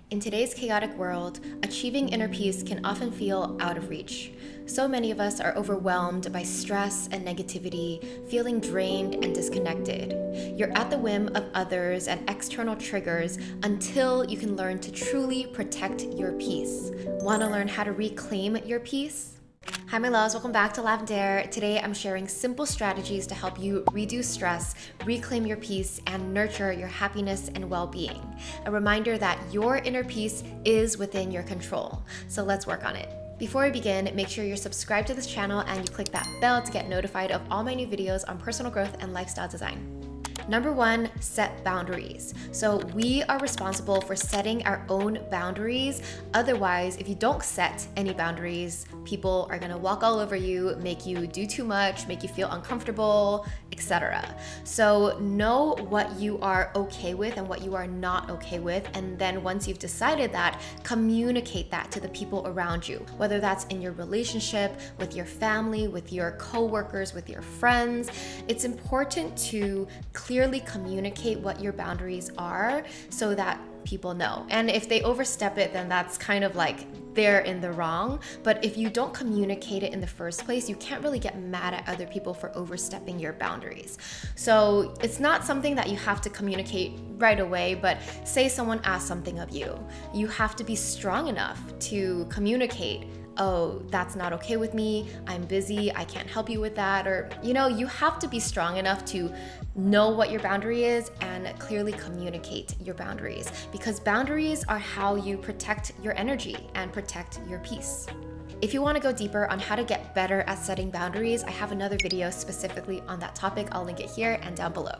In today's chaotic world, achieving inner peace can often feel out of reach. So many of us are overwhelmed by stress and negativity, feeling drained and disconnected. You're at the whim of others and external triggers until you can learn to truly protect your peace. Want to learn how to reclaim your peace? Hi my loves, welcome back to Lavendaire. Today I'm sharing simple strategies to help you reduce stress, reclaim your peace, and nurture your happiness and well-being. A reminder that your inner peace is within your control. So let's work on it. Before we begin, make sure you're subscribed to this channel and you click that bell to get notified of all my new videos on personal growth and lifestyle design. Number one, set boundaries. So we are responsible for setting our own boundaries. Otherwise, if you don't set any boundaries, people are gonna walk all over you, make you do too much, make you feel uncomfortable, etc. So know what you are okay with and what you are not okay with. And then once you've decided that, communicate that to the people around you, whether that's in your relationship, with your family, with your coworkers, with your friends. It's important to clearly communicate what your boundaries are so that people know. And if they overstep it, then that's kind of like they're in the wrong. But if you don't communicate it in the first place, you can't really get mad at other people for overstepping your boundaries. So it's not something that you have to communicate right away, but say someone asks something of you, you have to be strong enough to communicate, oh, that's not okay with me, I'm busy, I can't help you with that. Or, you have to be strong enough to know what your boundary is and clearly communicate your boundaries, because boundaries are how you protect your energy and protect your peace. If you want to go deeper on how to get better at setting boundaries, I have another video specifically on that topic. I'll link it here and down below.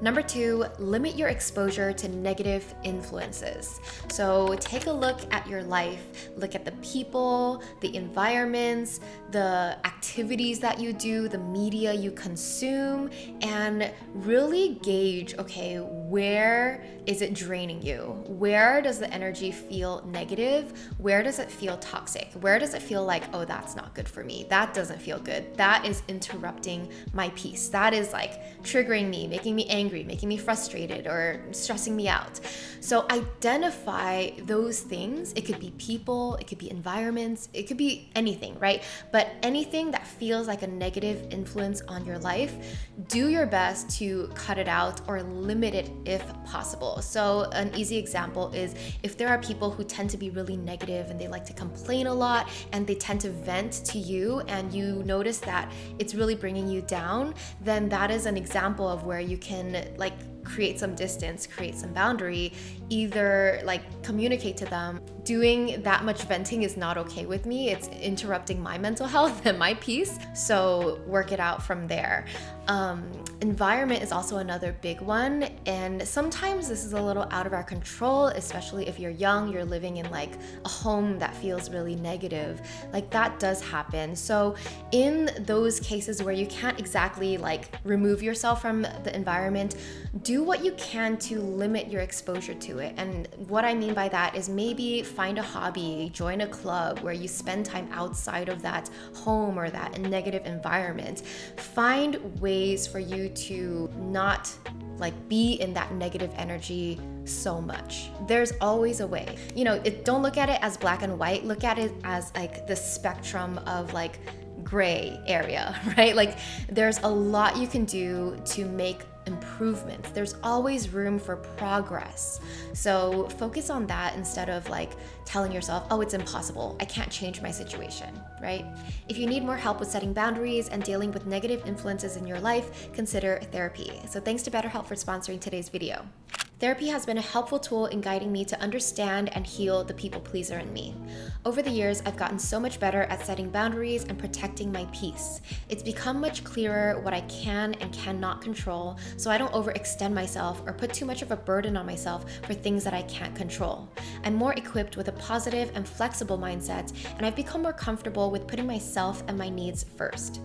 Number two, limit your exposure to negative influences. So take a look at your life, look at the people, the environments, the activities that you do, the media you consume, and really gauge, okay, where is it draining you? Where does the energy feel negative? Where does it feel toxic? Where does it feel like, oh, that's not good for me? That doesn't feel good. That is interrupting my peace. That is like triggering me, making me angry, making me frustrated, or stressing me out. So identify those things. It could be people, it could be environments, it could be anything, right? But anything that feels like a negative influence on your life, do your best to cut it out or limit it if possible. So an easy example is if there are people who tend to be really negative and they like to complain a lot and they tend to vent to you and you notice that it's really bringing you down, then that is an example of where you can create some distance, create some boundary, either communicate to them, doing that much venting is not okay with me. It's interrupting my mental health and my peace. So work it out from there. Environment is also another big one. And sometimes this is a little out of our control, especially if you're young, you're living in a home that feels really negative. That does happen. So in those cases where you can't exactly remove yourself from the environment, do what you can to limit your exposure to it. And what I mean by that is maybe find a hobby, join a club where you spend time outside of that home or that negative environment. Find ways for you to not be in that negative energy so much. There's always a way. Don't look at it as black and white. Look at it as the spectrum of gray area, right? There's a lot you can do to make improvements. There's always room for progress. So focus on that instead of telling yourself, oh, it's impossible, I can't change my situation, right? If you need more help with setting boundaries and dealing with negative influences in your life, consider therapy. So thanks to BetterHelp for sponsoring today's video. Therapy has been a helpful tool in guiding me to understand and heal the people pleaser in me. Over the years, I've gotten so much better at setting boundaries and protecting my peace. It's become much clearer what I can and cannot control, so I don't overextend myself or put too much of a burden on myself for things that I can't control. I'm more equipped with a positive and flexible mindset, and I've become more comfortable with putting myself and my needs first.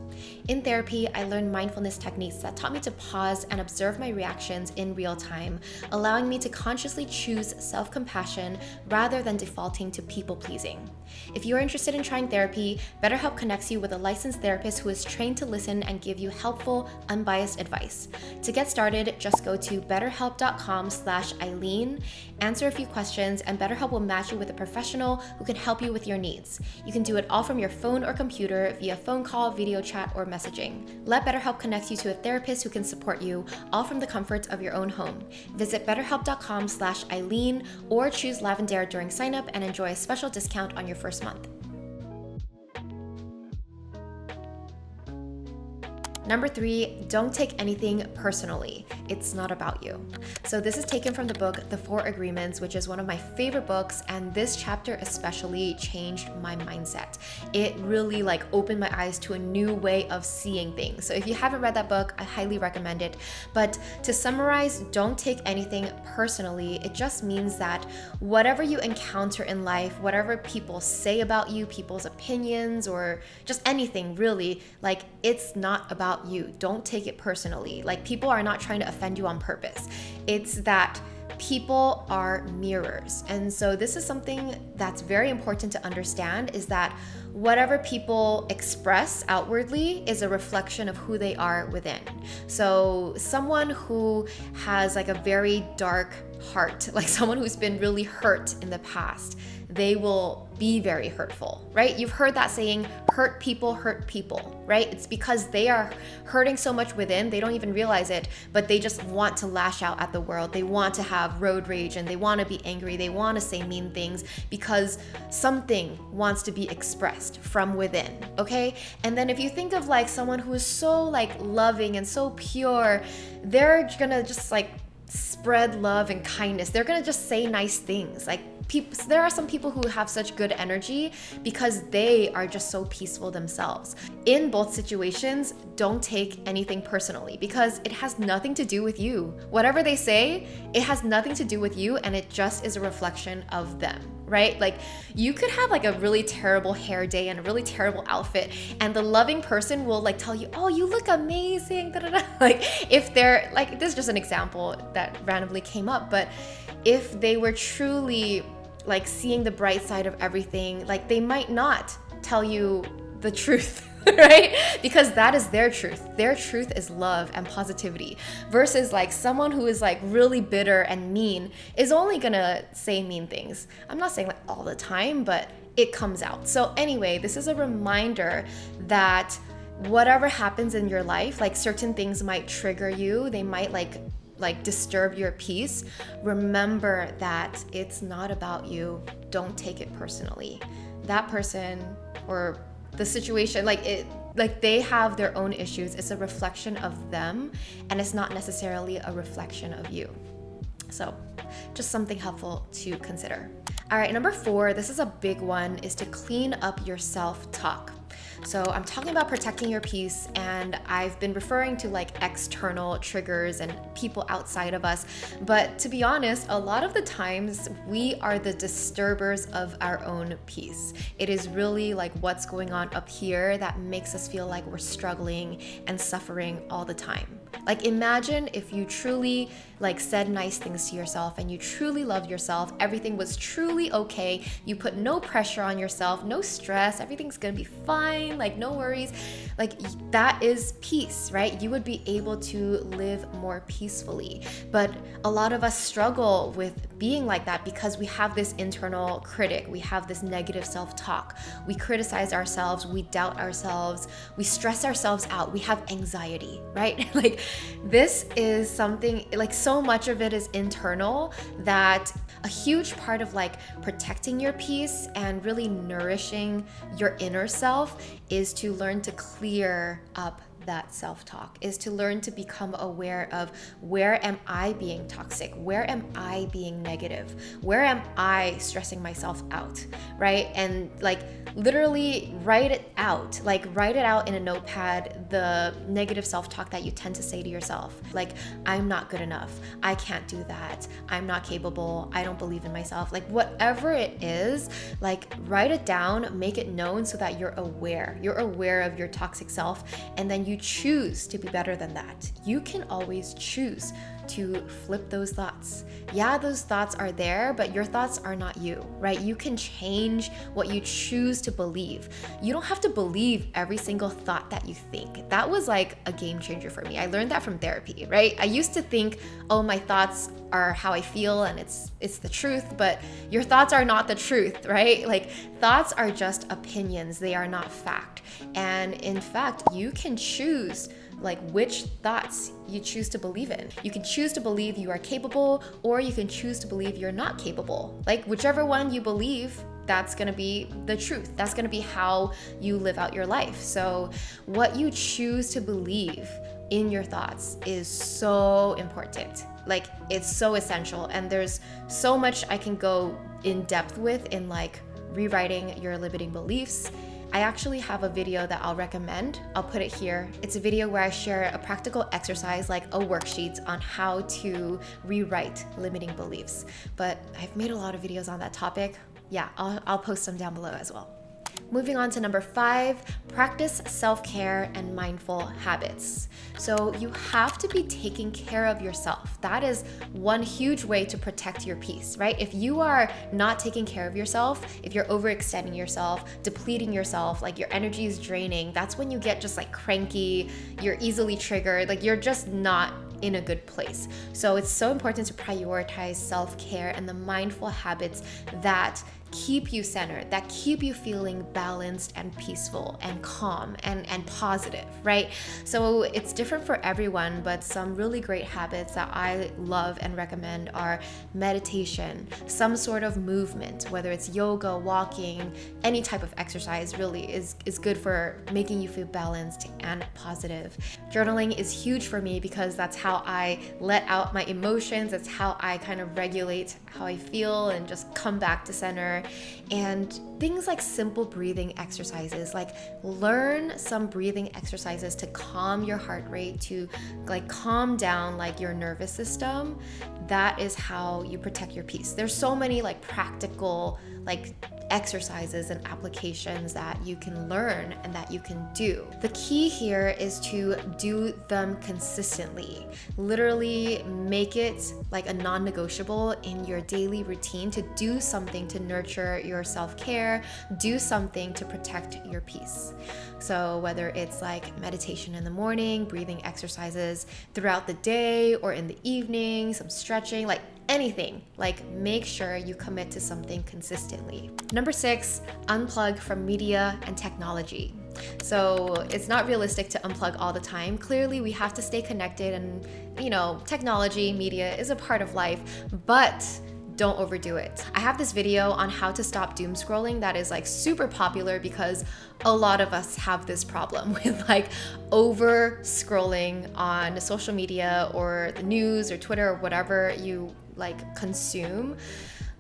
In therapy, I learned mindfulness techniques that taught me to pause and observe my reactions in real time, allowing me to consciously choose self-compassion rather than defaulting to people-pleasing. If you are interested in trying therapy, BetterHelp connects you with a licensed therapist who is trained to listen and give you helpful, unbiased advice. To get started, just go to betterhelp.com/Aileen, answer a few questions, and BetterHelp will match you with a professional who can help you with your needs. You can do it all from your phone or computer via phone call, video chat, or messaging. Let BetterHelp connect you to a therapist who can support you, all from the comfort of your own home. Visit betterhelp.com/Aileen or choose Lavendaire during sign up and enjoy a special discount on your first month. Number 3, don't take anything personally. It's not about you. So this is taken from the book, The 4 Agreements, which is one of my favorite books. And this chapter especially changed my mindset. It really opened my eyes to a new way of seeing things. So if you haven't read that book, I highly recommend it. But to summarize, don't take anything personally. It just means that whatever you encounter in life, whatever people say about you, people's opinions, or just anything really, it's not about you. Don't take it personally. People are not trying to offend you on purpose. It's that people are mirrors. And so this is something that's very important to understand, is that whatever people express outwardly is a reflection of who they are within. So someone who has a very dark heart, someone who's been really hurt in the past, they will be very hurtful, right? You've heard that saying, hurt people, right? It's because they are hurting so much within, they don't even realize it, but they just want to lash out at the world. They want to have road rage and they want to be angry. They want to say mean things because something wants to be expressed from within, okay? And then if you think of someone who is so loving and so pure, they're gonna just spread love and kindness. They're gonna just say nice things. There are some people who have such good energy because they are just so peaceful themselves. In both situations, don't take anything personally because it has nothing to do with you. Whatever they say, it has nothing to do with you, and it just is a reflection of them, right? You could have a really terrible hair day and a really terrible outfit, and the loving person will tell you, oh, you look amazing, da, da, da. If they're this is just an example that randomly came up, but if they were truly seeing the bright side of everything, they might not tell you the truth, right? Because that is their truth. Their truth is love and positivity, versus someone who is really bitter and mean is only gonna say mean things. I'm not saying all the time, but it comes out. So anyway, this is a reminder that whatever happens in your life, certain things might trigger you. They might disturb your peace. Remember that it's not about you. Don't take it personally. That person or the situation, they have their own issues. It's a reflection of them, and it's not necessarily a reflection of you. So just something helpful to consider. All right, number 4, this is a big one, is to clean up your self-talk. So I'm talking about protecting your peace, and I've been referring to external triggers and people outside of us. But to be honest, a lot of the times we are the disturbers of our own peace. It is really what's going on up here that makes us feel like we're struggling and suffering all the time. Imagine if you truly said nice things to yourself and you truly loved yourself, everything was truly okay, you put no pressure on yourself, no stress, everything's gonna be fine, no worries. That is peace, right? You would be able to live more peacefully. But a lot of us struggle with being like that because we have this internal critic, we have this negative self-talk, we criticize ourselves, we doubt ourselves, we stress ourselves out, we have anxiety, right? This is something, so much of it is internal, that a huge part of protecting your peace and really nourishing your inner self is to learn to clear up that self-talk, is to learn to become aware of, where am I being toxic? Where am I being negative? Where am I stressing myself out, right? And like literally write it out. Like write it out in a notepad, the negative self-talk that you tend to say to yourself. Like, I'm not good enough. I can't do that. I'm not capable. I don't believe in myself. Like whatever it is, like write it down, make it known so that you're aware. You're aware of your toxic self, and then you choose to be better than that. You can always choose to flip those thoughts. Yeah, those thoughts are there, but your thoughts are not you, right? You can change what you choose to believe. You don't have to believe every single thought that you think. That was like a game changer for me. I learned that from therapy, right? I used to think, oh, my thoughts are how I feel and it's the truth, but your thoughts are not the truth, right? Like thoughts are just opinions. They are not fact. And in fact, you can choose like which thoughts you choose to believe in. You can choose to believe you are capable, or you can choose to believe you're not capable. Like whichever one you believe, that's gonna be the truth. That's gonna be how you live out your life. So what you choose to believe in your thoughts is so important. Like it's so essential. And there's so much I can go in depth with in like rewriting your limiting beliefs. I actually have a video that I'll recommend. I'll put it here. It's a video where I share a practical exercise, like a worksheet on how to rewrite limiting beliefs. But I've made a lot of videos on that topic. Yeah, I'll post them down below as well. Moving on to number 5, practice self-care and mindful habits. So you have to be taking care of yourself. That is one huge way to protect your peace, right? If you are not taking care of yourself, if you're overextending yourself, depleting yourself, like your energy is draining, that's when you get just like cranky, you're easily triggered, like you're just not in a good place. So it's so important to prioritize self-care and the mindful habits that keep you centered, that keep you feeling balanced and peaceful and calm and positive, right? So it's different for everyone, but some really great habits that I love and recommend are meditation, some sort of movement, whether it's yoga, walking, any type of exercise really is good for making you feel balanced and positive. Journaling is huge for me because that's how I let out my emotions. It's how I kind of regulate how I feel and just come back to center. And things like simple breathing exercises, like learn some breathing exercises to calm your heart rate, to like calm down like your nervous system. That is how you protect your peace. There's so many like practical like exercises and applications that you can learn and that you can do. The key here is to do them consistently. Literally make it like a non-negotiable in your daily routine to do something to nurture your self-care, do something to protect your peace. So whether it's like meditation in the morning, breathing exercises throughout the day or in the evening, some stretching, like anything, like make sure you commit to something consistently. Number 6, unplug from media and technology. So it's not realistic to unplug all the time. Clearly, we have to stay connected and, technology, media is a part of life, but don't overdo it. I have this video on how to stop doom scrolling that is like super popular because a lot of us have this problem with like over scrolling on social media or the news or Twitter or whatever you like consume.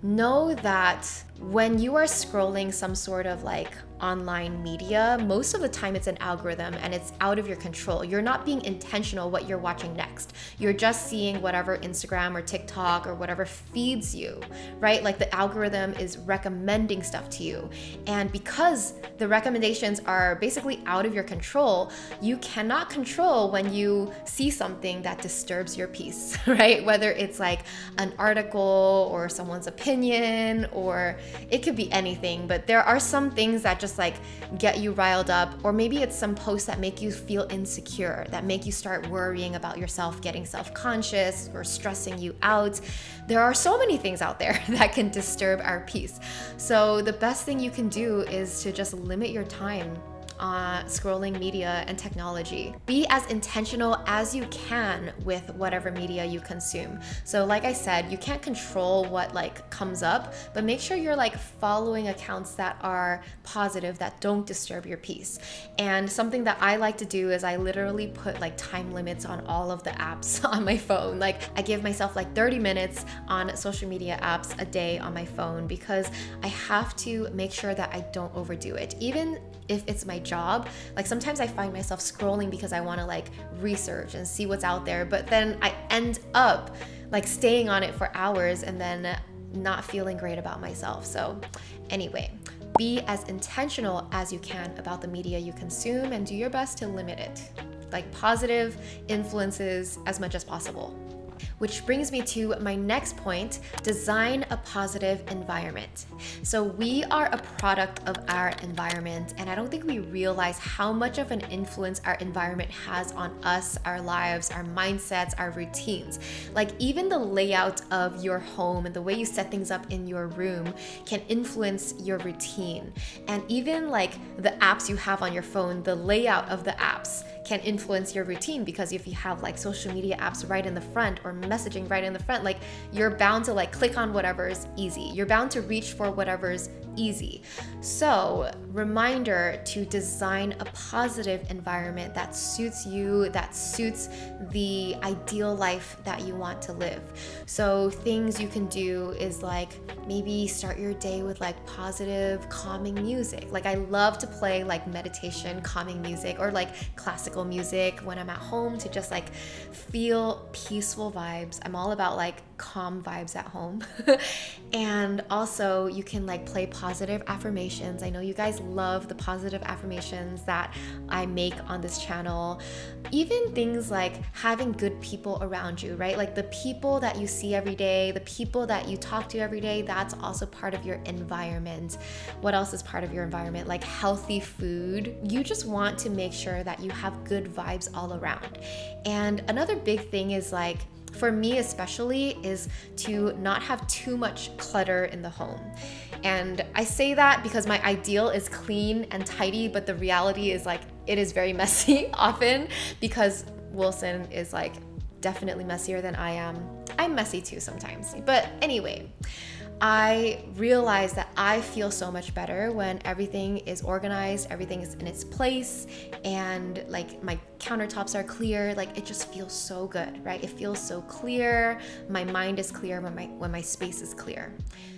Know that when you are scrolling some sort of like online media, most of the time it's an algorithm and it's out of your control. You're not being intentional what you're watching next. You're just seeing whatever Instagram or TikTok or whatever feeds you, right? Like the algorithm is recommending stuff to you. And because the recommendations are basically out of your control, you cannot control when you see something that disturbs your peace, right? Whether it's like an article or someone's opinion, or it could be anything, but there are some things that just like get you riled up, or maybe it's some posts that make you feel insecure, that make you start worrying about yourself, getting self-conscious or stressing you out. There are so many things out there that can disturb our peace. So the best thing you can do is to just limit your time scrolling media and technology. Be as intentional as you can with whatever media you consume. So like I said, you can't control what like comes up, but make sure you're like following accounts that are positive, that don't disturb your peace. And something that I like to do is I literally put like time limits on all of the apps on my phone. Like I give myself like 30 minutes on social media apps a day on my phone, because I have to make sure that I don't overdo it. Even if it's my job, like sometimes I find myself scrolling because I want to like research and see what's out there, but then I end up like staying on it for hours and then not feeling great about myself. So anyway, be as intentional as you can about the media you consume and do your best to limit it, like positive influences as much as possible. Which brings me to my next point: design a positive environment. So we are a product of our environment, and I don't think we realize how much of an influence our environment has on us, our lives, our mindsets, our routines. Like even the layout of your home and the way you set things up in your room can influence your routine. And even like the apps you have on your phone, the layout of the apps can influence your routine, because if you have like social media apps right in the front or messaging right in the front, like you're bound to like click on whatever's easy. You're bound to reach for whatever's easy. So reminder to design a positive environment that suits you, that suits the ideal life that you want to live. So things you can do is like maybe start your day with like positive, calming music. Like I love to play like meditation, calming music, or like classical music when I'm at home to just like feel peaceful vibes. I'm all about like calm vibes at home. And also you can like play positive affirmations. I know you guys love the positive affirmations that I make on this channel. Even things like having good people around you, right? Like the people that you see every day, the people that you talk to every day, that's also part of your environment. What else is part of your environment? Like healthy food. You just want to make sure that you have good vibes all around. And another big thing is like, for me especially, is to not have too much clutter in the home. And I say that because my ideal is clean and tidy, but the reality is like it is very messy often, because Wilson is like definitely messier than I am. I'm messy too sometimes. But anyway, I realize that I feel so much better when everything is organized, everything is in its place, and like my countertops are clear. Like it just feels so good, right? It feels so clear. My mind is clear when my space is clear.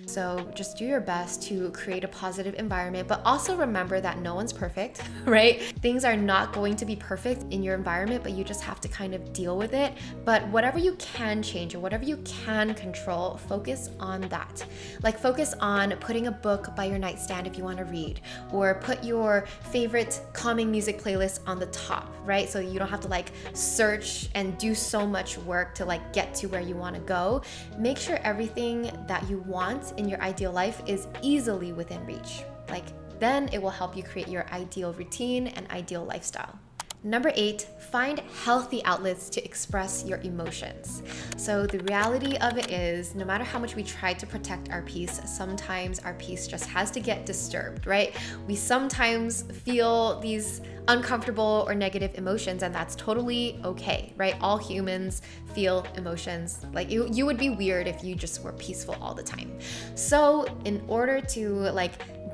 So just do your best to create a positive environment, but also remember that no one's perfect, right? Things are not going to be perfect in your environment, but you just have to kind of deal with it. But whatever you can change or whatever you can control, focus on that. Like focus on putting a book by your nightstand if you want to read, or put your favorite calming music playlist on the top, right? So you don't have to like search and do so much work to like get to where you want to go. Make sure everything that you want in your ideal life is easily within reach. Like then it will help you create your ideal routine and ideal lifestyle. Number 8, find healthy outlets to express your emotions. So the reality of it is, no matter how much we try to protect our peace, sometimes our peace just has to get disturbed, right? We sometimes feel these uncomfortable or negative emotions, and that's totally okay, right? All humans feel emotions. Like you would be weird if you just were peaceful all the time. So in order to like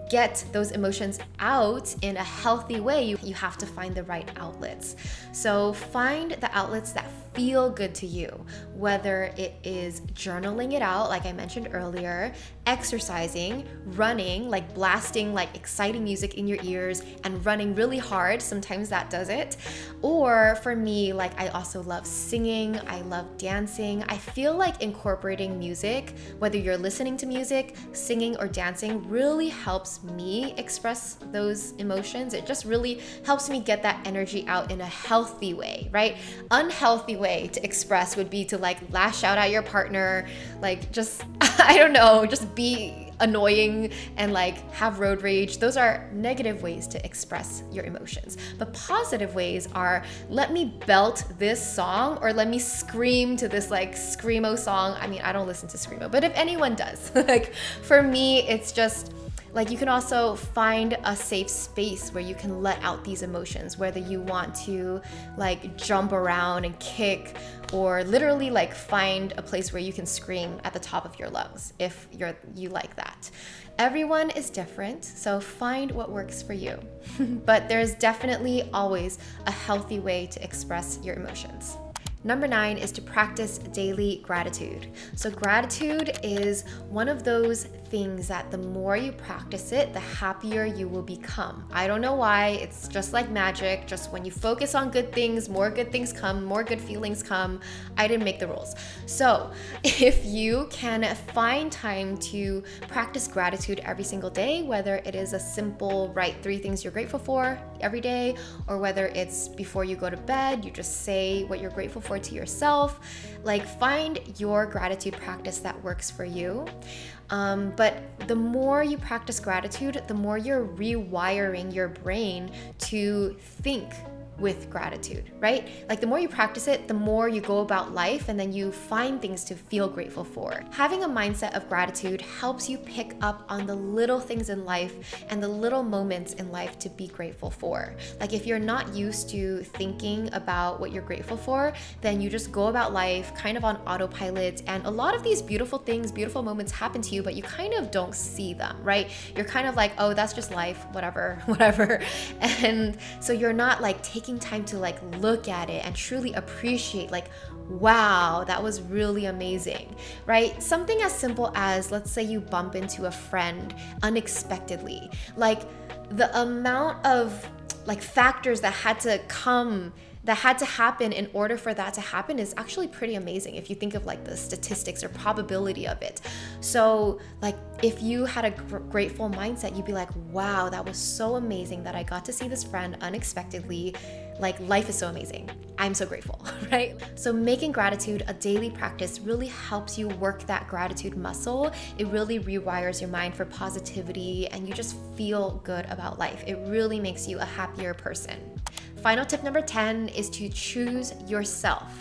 get those emotions out in a healthy way, you have to find the right outlets. So find the outlets that feel good to you, whether it is journaling it out, like I mentioned earlier, exercising, running, like blasting like exciting music in your ears and running really hard. Sometimes that does it. Or for me, like I also love singing, I love dancing. I feel like incorporating music, whether you're listening to music, singing, or dancing, really helps me express those emotions. It just really helps me get that energy out in a healthy way, right? Unhealthy way to express would be to like lash out at your partner, like just, I don't know, just be annoying and like have road rage. Those are negative ways to express your emotions. But positive ways are, let me belt this song, or let me scream to this like screamo song. I mean, I don't listen to screamo, but if anyone does, like for me, it's just Like, you can also find a safe space where you can let out these emotions, whether you want to like jump around and kick, or literally like find a place where you can scream at the top of your lungs if you like that. Everyone is different, so find what works for you. But there's definitely always a healthy way to express your emotions. Number 9 is to practice daily gratitude. So gratitude is one of those things that the more you practice it, the happier you will become. I don't know why, it's just like magic. Just when you focus on good things come, more good feelings come. I didn't make the rules. So if you can find time to practice gratitude every single day, whether it is a simple write 3 things you're grateful for every day, or whether it's before you go to bed, you just say what you're grateful for to yourself, like find your gratitude practice that works for you. But the more you practice gratitude, the more you're rewiring your brain to think with gratitude, right? Like the more you practice it, the more you go about life and then you find things to feel grateful for. Having a mindset of gratitude helps you pick up on the little things in life and the little moments in life to be grateful for. Like if you're not used to thinking about what you're grateful for, then you just go about life kind of on autopilot, and a lot of these beautiful things, beautiful moments happen to you, but you kind of don't see them, right? You're kind of like, oh, that's just life, whatever. And so you're not like taking time to like look at it and truly appreciate, like, wow, that was really amazing, right? Something as simple as, let's say you bump into a friend unexpectedly, like the amount of like factors that had to happen in order for that to happen is actually pretty amazing if you think of like the statistics or probability of it. So like if you had a grateful mindset, you'd be like, wow, that was so amazing that I got to see this friend unexpectedly. Like life is so amazing. I'm so grateful, right? So making gratitude a daily practice really helps you work that gratitude muscle. It really rewires your mind for positivity and you just feel good about life. It really makes you a happier person. Final tip number 10 is to choose yourself.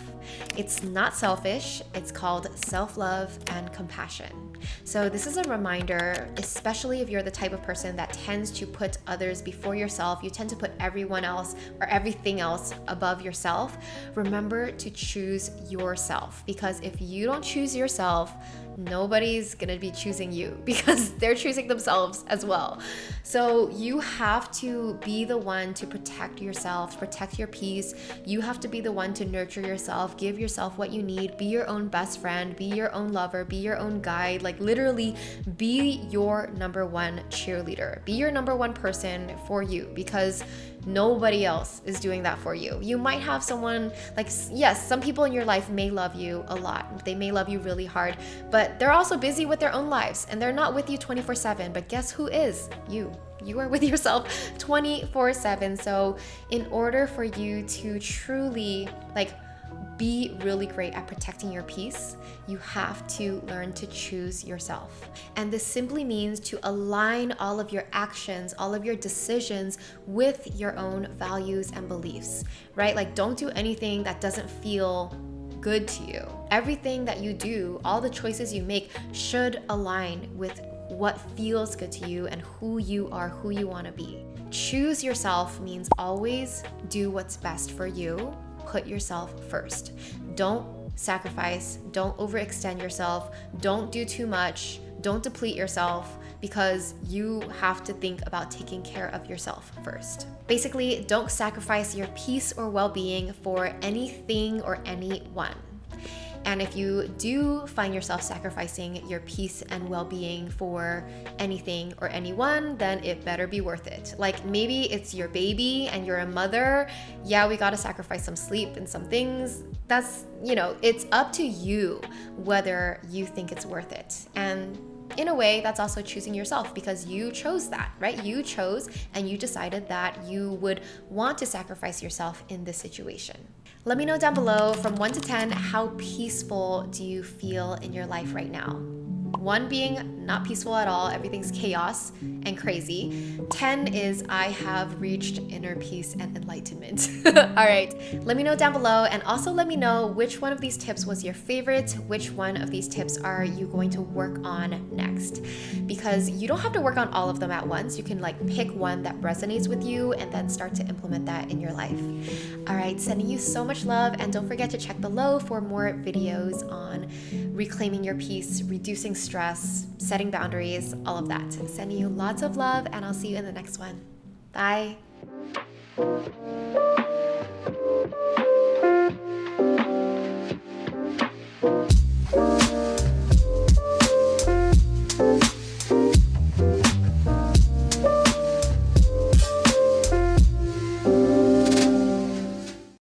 It's not selfish, it's called self-love and compassion. So this is a reminder, especially if you're the type of person that tends to put others before yourself, you tend to put everyone else or everything else above yourself. Remember to choose yourself, because if you don't choose yourself, nobody's gonna be choosing you because they're choosing themselves as well. So you have to be the one to protect yourself, protect your peace. You have to be the one to nurture yourself, give yourself what you need, be your own best friend, be your own lover, be your own guide, like literally be your number one cheerleader, be your number one person for you, because nobody else is doing that for you. You might have someone, like, yes, some people in your life may love you a lot. They may love you really hard, but they're also busy with their own lives and they're not with you 24/7. But guess who is? You. You are with yourself 24/7. So in order for you to truly be really great at protecting your peace, you have to learn to choose yourself. And this simply means to align all of your actions, all of your decisions with your own values and beliefs, right? Like don't do anything that doesn't feel good to you. Everything that you do, all the choices you make should align with what feels good to you and who you are, who you want to be. Choose yourself means always do what's best for you. Put yourself first. Don't sacrifice, don't overextend yourself, don't do too much, don't deplete yourself, because you have to think about taking care of yourself first. Basically, don't sacrifice your peace or well-being for anything or anyone. And if you do find yourself sacrificing your peace and well-being for anything or anyone, then it better be worth it. Like maybe it's your baby and you're a mother. Yeah, we gotta sacrifice some sleep and some things. That's, it's up to you whether you think it's worth it. And in a way, that's also choosing yourself, because you chose that, right? You chose and you decided that you would want to sacrifice yourself in this situation. Let me know down below from 1 to 10, how peaceful do you feel in your life right now? 1 being not peaceful at all, everything's chaos and crazy. 10 is I have reached inner peace and enlightenment. All right, let me know down below, and also let me know which one of these tips was your favorite, which one of these tips are you going to work on next, because you don't have to work on all of them at once. You can like pick one that resonates with you and then start to implement that in your life. All right, sending you so much love, and don't forget to check below for more videos on reclaiming your peace, reducing stress, setting boundaries, all of that. Sending you lots of love, and I'll see you in the next one. Bye.